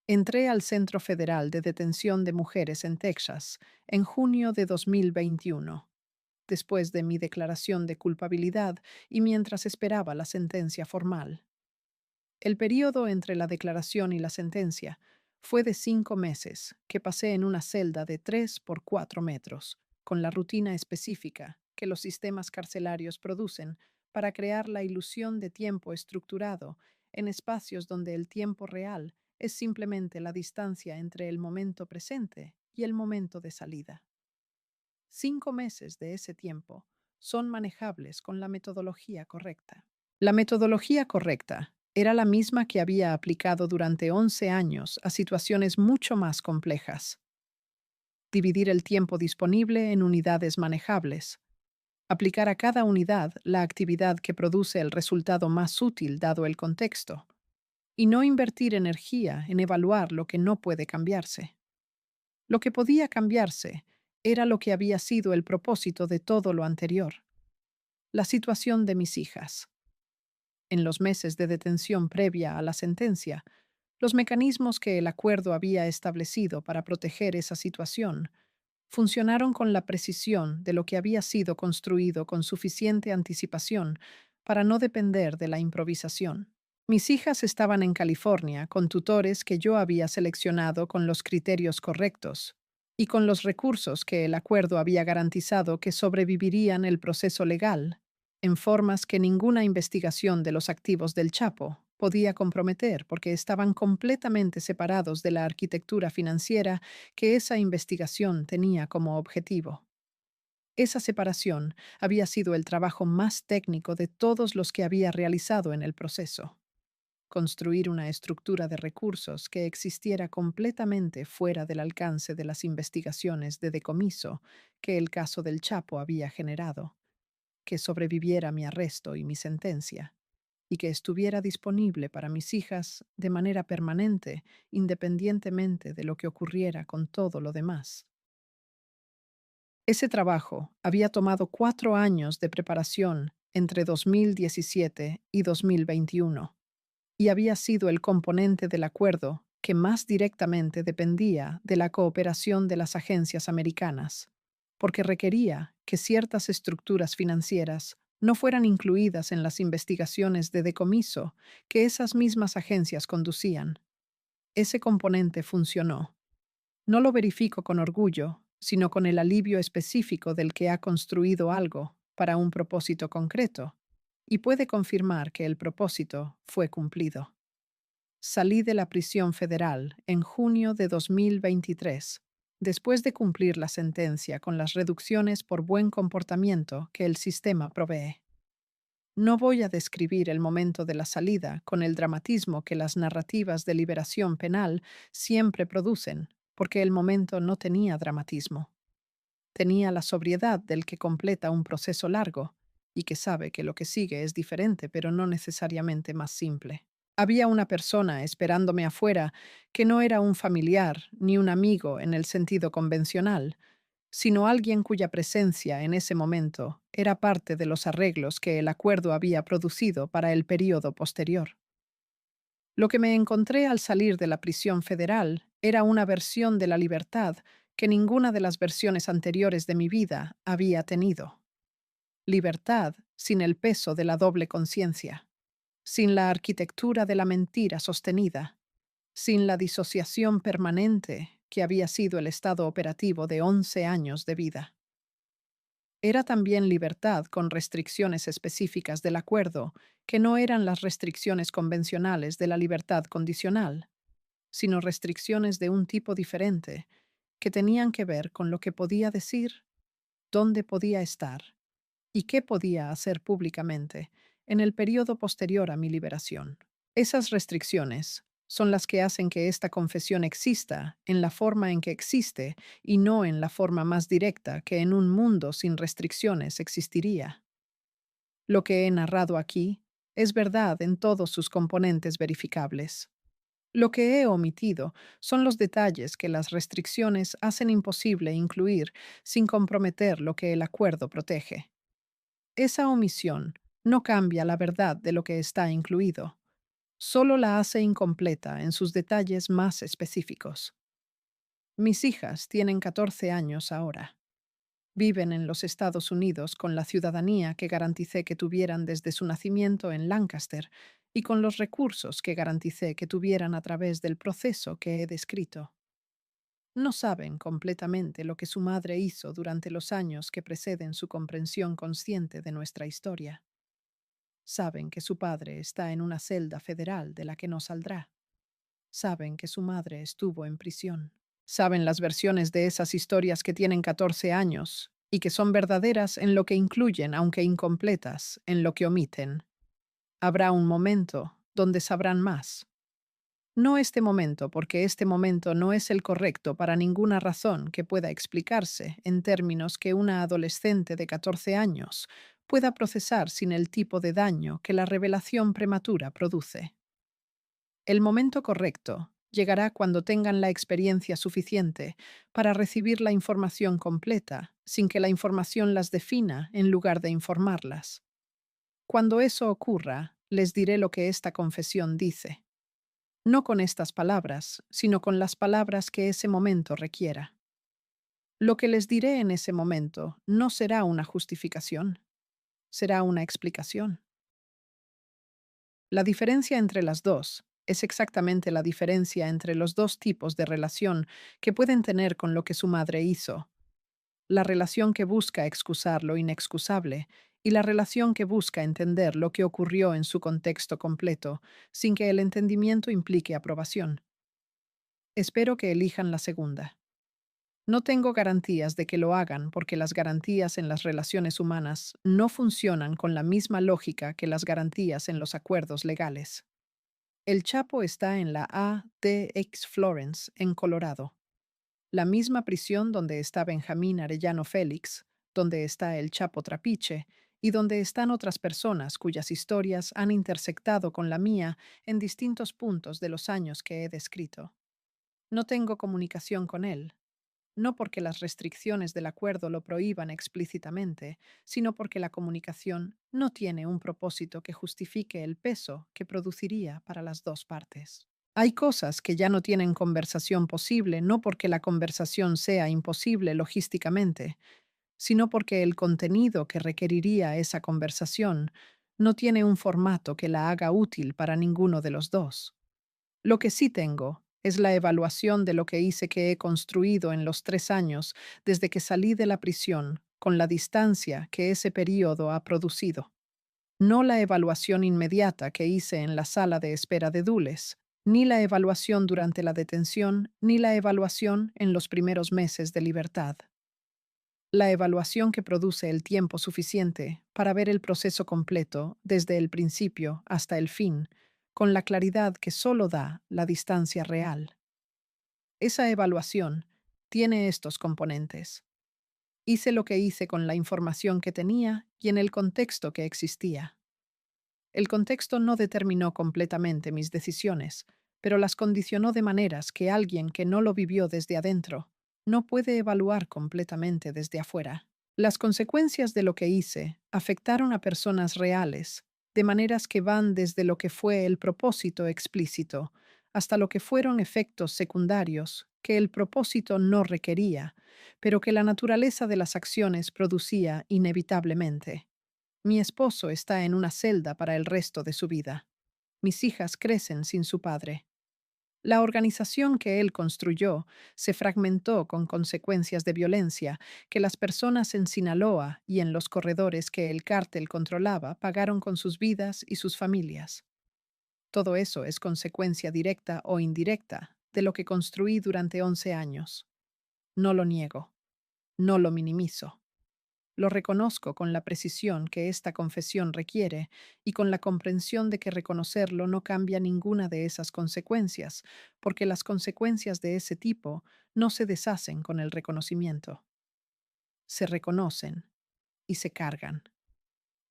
Entré al Centro Federal de Detención de Mujeres en Texas en junio de 2021, después de mi declaración de culpabilidad y mientras esperaba la sentencia formal. El período entre la declaración y la sentencia fue de 5 meses que pasé en una celda de 3 por 4 metros, con la rutina específica que los sistemas carcelarios producen para crear la ilusión de tiempo estructurado en espacios donde el tiempo real es simplemente la distancia entre el momento presente y el momento de salida. 5 meses de ese tiempo son manejables con la metodología correcta. La metodología correcta era la misma que había aplicado durante 11 años a situaciones mucho más complejas. dividir el tiempo disponible en unidades manejables, aplicar a cada unidad la actividad que produce el resultado más útil dado el contexto, y no invertir energía en evaluar lo que no puede cambiarse. Lo que podía cambiarse era lo que había sido el propósito de todo lo anterior, la situación de mis hijas. En los meses de detención previa a la sentencia, los mecanismos que el acuerdo había establecido para proteger esa situación funcionaron con la precisión de lo que había sido construido con suficiente anticipación para no depender de la improvisación. Mis hijas estaban en California con tutores que yo había seleccionado con los criterios correctos y con los recursos que el acuerdo había garantizado que sobrevivirían el proceso legal, en formas que ninguna investigación de los activos del Chapo podía comprometer porque estaban completamente separados de la arquitectura financiera que esa investigación tenía como objetivo. Esa separación había sido el trabajo más técnico de todos los que había realizado en el proceso. Construir una estructura de recursos que existiera completamente fuera del alcance de las investigaciones de decomiso que el caso del Chapo había generado, que sobreviviera mi arresto y mi sentencia, y que estuviera disponible para mis hijas de manera permanente, independientemente de lo que ocurriera con todo lo demás. Ese trabajo había tomado 4 años de preparación entre 2017 y 2021 y había sido el componente del acuerdo que más directamente dependía de la cooperación de las agencias americanas, porque requería que ciertas estructuras financieras no fueran incluidas en las investigaciones de decomiso que esas mismas agencias conducían. Ese componente funcionó. No lo verifico con orgullo, sino con el alivio específico del que ha construido algo para un propósito concreto, y puede confirmar que el propósito fue cumplido. Salí de la prisión federal en junio de 2023, después de cumplir la sentencia con las reducciones por buen comportamiento que el sistema provee. No voy a describir el momento de la salida con el dramatismo que las narrativas de liberación penal siempre producen, porque el momento no tenía dramatismo. Tenía la sobriedad del que completa un proceso largo y que sabe que lo que sigue es diferente, pero no necesariamente más simple. Había una persona esperándome afuera que no era un familiar ni un amigo en el sentido convencional, sino alguien cuya presencia en ese momento era parte de los arreglos que el acuerdo había producido para el período posterior. Lo que me encontré al salir de la prisión federal era una versión de la libertad que ninguna de las versiones anteriores de mi vida había tenido. Libertad sin el peso de la doble conciencia, sin la arquitectura de la mentira sostenida, sin la disociación permanente que había sido el estado operativo de 11 años de vida. Era también libertad con restricciones específicas del acuerdo, que no eran las restricciones convencionales de la libertad condicional, sino restricciones de un tipo diferente, que tenían que ver con lo que podía decir, dónde podía estar y qué podía hacer públicamente en el periodo posterior a mi liberación. Esas restricciones son las que hacen que esta confesión exista en la forma en que existe y no en la forma más directa que en un mundo sin restricciones existiría. Lo que he narrado aquí es verdad en todos sus componentes verificables. Lo que he omitido son los detalles que las restricciones hacen imposible incluir sin comprometer lo que el acuerdo protege. Esa omisión no cambia la verdad de lo que está incluido, solo la hace incompleta en sus detalles más específicos. Mis hijas tienen 14 años ahora. Viven en los Estados Unidos con la ciudadanía que garanticé que tuvieran desde su nacimiento en Lancaster y con los recursos que garanticé que tuvieran a través del proceso que he descrito. No saben completamente lo que su madre hizo durante los años que preceden su comprensión consciente de nuestra historia. Saben que su padre está en una celda federal de la que no saldrá. Saben que su madre estuvo en prisión. Saben las versiones de esas historias que tienen 14 años y que son verdaderas en lo que incluyen, aunque incompletas, en lo que omiten. Habrá un momento donde sabrán más. No este momento, porque este momento no es el correcto para ninguna razón que pueda explicarse en términos que una adolescente de 14 años pueda procesar sin el tipo de daño que la revelación prematura produce. El momento correcto llegará cuando tengan la experiencia suficiente para recibir la información completa, sin que la información las defina en lugar de informarlas. Cuando eso ocurra, les diré lo que esta confesión dice. No con estas palabras, sino con las palabras que ese momento requiera. Lo que les diré en ese momento no será una justificación, será una explicación. La diferencia entre las dos es exactamente la diferencia entre los dos tipos de relación que pueden tener con lo que su madre hizo. La relación que busca excusar lo inexcusable y la relación que busca entender lo que ocurrió en su contexto completo, sin que el entendimiento implique aprobación. Espero que elijan la segunda. No tengo garantías de que lo hagan porque las garantías en las relaciones humanas no funcionan con la misma lógica que las garantías en los acuerdos legales. El Chapo está en la ATX Florence, en Colorado, la misma prisión donde está Benjamín Arellano Félix, donde está el Chapo Trapiche y donde están otras personas cuyas historias han intersectado con la mía en distintos puntos de los años que he descrito. No tengo comunicación con él, no porque las restricciones del acuerdo lo prohíban explícitamente, sino porque la comunicación no tiene un propósito que justifique el peso que produciría para las dos partes. Hay cosas que ya no tienen conversación posible, no porque la conversación sea imposible logísticamente, sino porque el contenido que requeriría esa conversación no tiene un formato que la haga útil para ninguno de los dos. Lo que sí tengo es la evaluación de lo que hice que he construido en los 3 años desde que salí de la prisión, con la distancia que ese período ha producido. No la evaluación inmediata que hice en la sala de espera de Dulles, ni la evaluación durante la detención, ni la evaluación en los primeros meses de libertad. La evaluación que produce el tiempo suficiente para ver el proceso completo, desde el principio hasta el fin, con la claridad que solo da la distancia real. Esa evaluación tiene estos componentes. Hice lo que hice con la información que tenía y en el contexto que existía. El contexto no determinó completamente mis decisiones, pero las condicionó de maneras que alguien que no lo vivió desde adentro no puede evaluar completamente desde afuera. Las consecuencias de lo que hice afectaron a personas reales, de maneras que van desde lo que fue el propósito explícito hasta lo que fueron efectos secundarios que el propósito no requería, pero que la naturaleza de las acciones producía inevitablemente. Mi esposo está en una celda para el resto de su vida. Mis hijas crecen sin su padre. La organización que él construyó se fragmentó con consecuencias de violencia que las personas en Sinaloa y en los corredores que el cártel controlaba pagaron con sus vidas y sus familias. Todo eso es consecuencia directa o indirecta de lo que construí durante 11 años. No lo niego, no lo minimizo. Lo reconozco con la precisión que esta confesión requiere y con la comprensión de que reconocerlo no cambia ninguna de esas consecuencias, porque las consecuencias de ese tipo no se deshacen con el reconocimiento. Se reconocen y se cargan.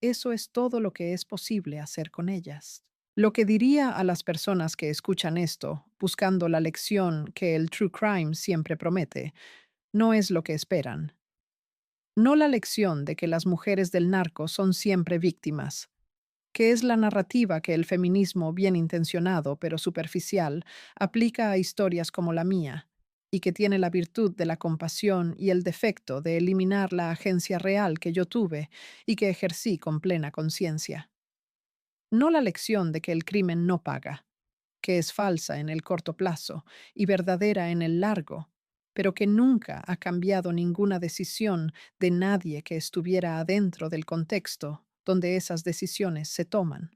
Eso es todo lo que es posible hacer con ellas. Lo que diría a las personas que escuchan esto, buscando la lección que el true crime siempre promete, no es lo que esperan. No la lección de que las mujeres del narco son siempre víctimas, que es la narrativa que el feminismo bien intencionado pero superficial aplica a historias como la mía, y que tiene la virtud de la compasión y el defecto de eliminar la agencia real que yo tuve y que ejercí con plena conciencia. No la lección de que el crimen no paga, que es falsa en el corto plazo y verdadera en el largo, pero que nunca ha cambiado ninguna decisión de nadie que estuviera adentro del contexto donde esas decisiones se toman.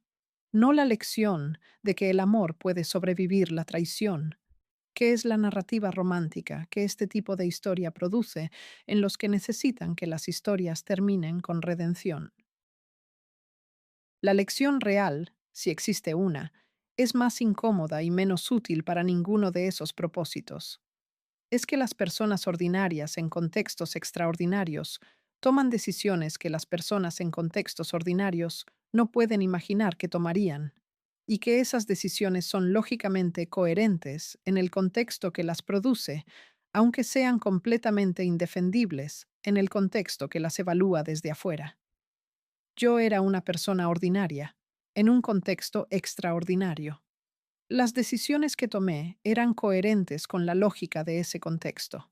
No la lección de que el amor puede sobrevivir la traición, que es la narrativa romántica que este tipo de historia produce en los que necesitan que las historias terminen con redención. La lección real, si existe una, es más incómoda y menos útil para ninguno de esos propósitos. Es que las personas ordinarias en contextos extraordinarios toman decisiones que las personas en contextos ordinarios no pueden imaginar que tomarían, y que esas decisiones son lógicamente coherentes en el contexto que las produce, aunque sean completamente indefendibles en el contexto que las evalúa desde afuera. Yo era una persona ordinaria, en un contexto extraordinario. Las decisiones que tomé eran coherentes con la lógica de ese contexto.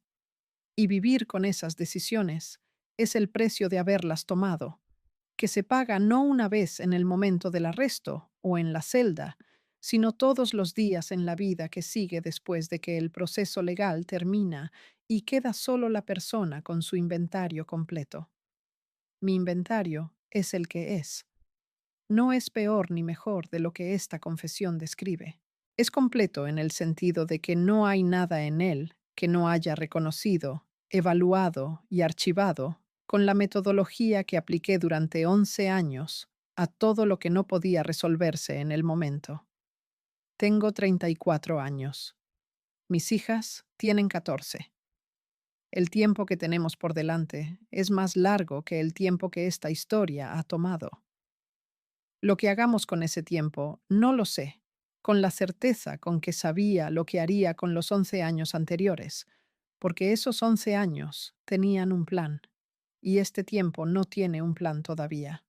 Y vivir con esas decisiones es el precio de haberlas tomado, que se paga no una vez en el momento del arresto o en la celda, sino todos los días en la vida que sigue después de que el proceso legal termina y queda solo la persona con su inventario completo. Mi inventario es el que es. No es peor ni mejor de lo que esta confesión describe. Es completo en el sentido de que no hay nada en él que no haya reconocido, evaluado y archivado con la metodología que apliqué durante 11 años a todo lo que no podía resolverse en el momento. Tengo 34 años. Mis hijas tienen 14. El tiempo que tenemos por delante es más largo que el tiempo que esta historia ha tomado. Lo que hagamos con ese tiempo, no lo sé, con la certeza con que sabía lo que haría con los 11 años anteriores, porque esos 11 años tenían un plan, y este tiempo no tiene un plan todavía.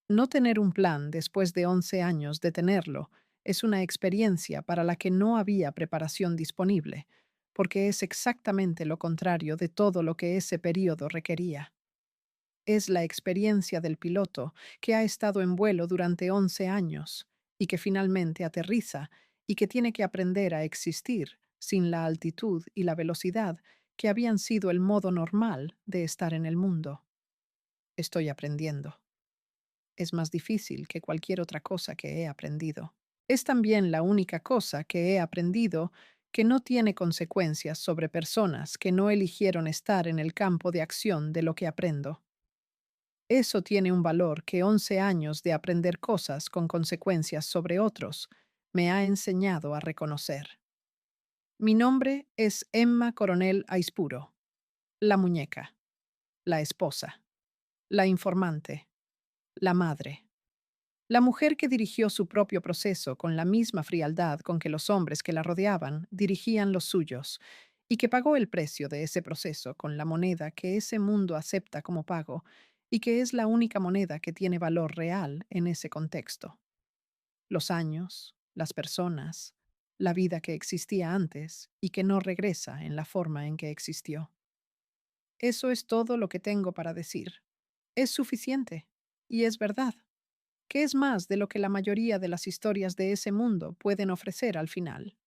No tener un plan después de 11 años de tenerlo es una experiencia para la que no había preparación disponible, porque es exactamente lo contrario de todo lo que ese periodo requería. Es la experiencia del piloto que ha estado en vuelo durante 11 años y que finalmente aterriza y que tiene que aprender a existir sin la altitud y la velocidad que habían sido el modo normal de estar en el mundo. Estoy aprendiendo. Es más difícil que cualquier otra cosa que he aprendido. Es también la única cosa que he aprendido que no tiene consecuencias sobre personas que no eligieron estar en el campo de acción de lo que aprendo. Eso tiene un valor que 11 años de aprender cosas con consecuencias sobre otros me ha enseñado a reconocer. Mi nombre es Emma Coronel Aispuro, la muñeca, la esposa, la informante, la madre, la mujer que dirigió su propio proceso con la misma frialdad con que los hombres que la rodeaban dirigían los suyos, y que pagó el precio de ese proceso con la moneda que ese mundo acepta como pago, y que es la única moneda que tiene valor real en ese contexto. Los años, las personas, la vida que existía antes y que no regresa en la forma en que existió. Eso es todo lo que tengo para decir. Es suficiente, y es verdad, que es más de lo que la mayoría de las historias de ese mundo pueden ofrecer al final.